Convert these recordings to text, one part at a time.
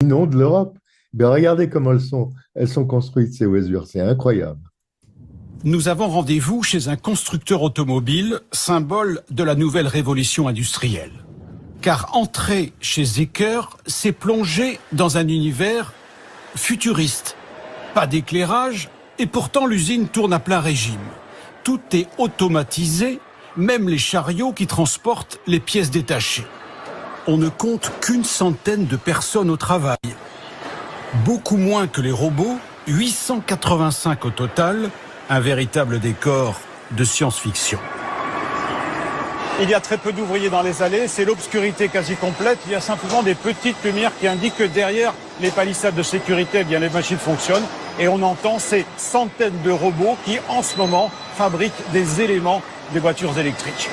Non, de l'Europe. Ben, regardez comment elles sont construites, ces voitures. C'est incroyable. Nous avons rendez-vous chez un constructeur automobile, symbole de la nouvelle révolution industrielle. Car entrer chez Zeekr, c'est plonger dans un univers futuriste. Pas d'éclairage, et pourtant l'usine tourne à plein régime. Tout est automatisé, même les chariots qui transportent les pièces détachées. On ne compte qu'une centaine de personnes au travail. Beaucoup moins que les robots, 885 au total, un véritable décor de science-fiction. Il y a très peu d'ouvriers dans les allées, c'est l'obscurité quasi complète. Il y a simplement des petites lumières qui indiquent que derrière les palissades de sécurité, eh bien, les machines fonctionnent. Et on entend ces centaines de robots qui, en ce moment, fabriquent des éléments des voitures électriques.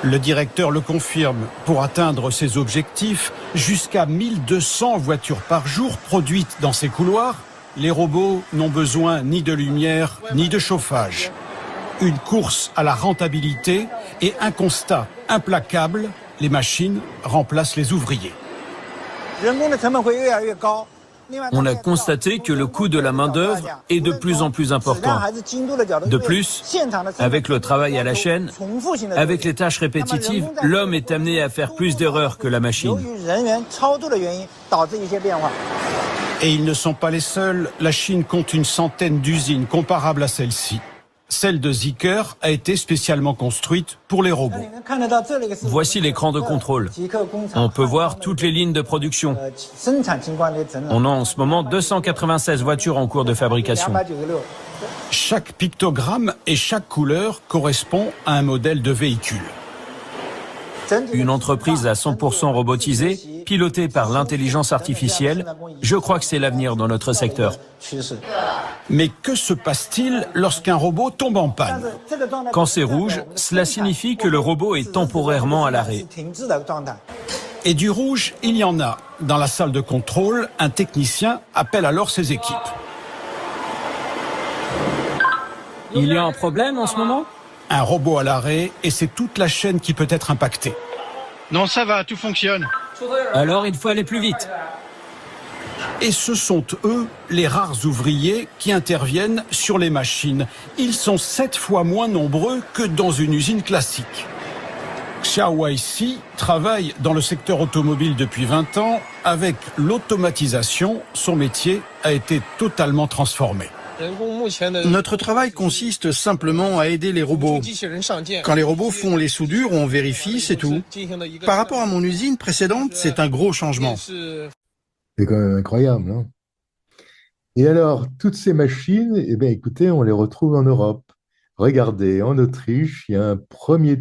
Le directeur le confirme. Pour atteindre ses objectifs, jusqu'à 1200 voitures par jour produites dans ces couloirs, les robots n'ont besoin ni de lumière ni de chauffage. Une course à la rentabilité et un constat implacable, les machines remplacent les ouvriers. On a constaté que le coût de la main-d'œuvre est de plus en plus important. De plus, avec le travail à la chaîne, avec les tâches répétitives, l'homme est amené à faire plus d'erreurs que la machine. Et ils ne sont pas les seuls. La Chine compte une centaine d'usines comparables à celle-ci. Celle de Zeekr a été spécialement construite pour les robots. Voici l'écran de contrôle. On peut voir toutes les lignes de production. On a en ce moment 296 voitures en cours de fabrication. Chaque pictogramme et chaque couleur correspond à un modèle de véhicule. Une entreprise à 100% robotisée, pilotée par l'intelligence artificielle, je crois que c'est l'avenir dans notre secteur. Mais que se passe-t-il lorsqu'un robot tombe en panne? Quand c'est rouge, cela signifie que le robot est temporairement à l'arrêt. Et du rouge, il y en a. Dans la salle de contrôle, un technicien appelle alors ses équipes. Il y a un problème en ce moment ? Un robot à l'arrêt et c'est toute la chaîne qui peut être impactée. Non, ça va, tout fonctionne. Alors il faut aller plus vite. Et ce sont eux, les rares ouvriers, qui interviennent sur les machines. Ils sont 7 fois moins nombreux que dans une usine classique. Xiao Weiqi travaille dans le secteur automobile depuis 20 ans. Avec l'automatisation, son métier a été totalement transformé. Notre travail consiste simplement à aider les robots. Quand les robots font les soudures, on vérifie, c'est tout. Par rapport à mon usine précédente, c'est un gros changement. C'est quand même incroyable, hein? Et alors, toutes ces machines, eh bien, écoutez, on les retrouve en Europe. Regardez, en Autriche, il y a un premier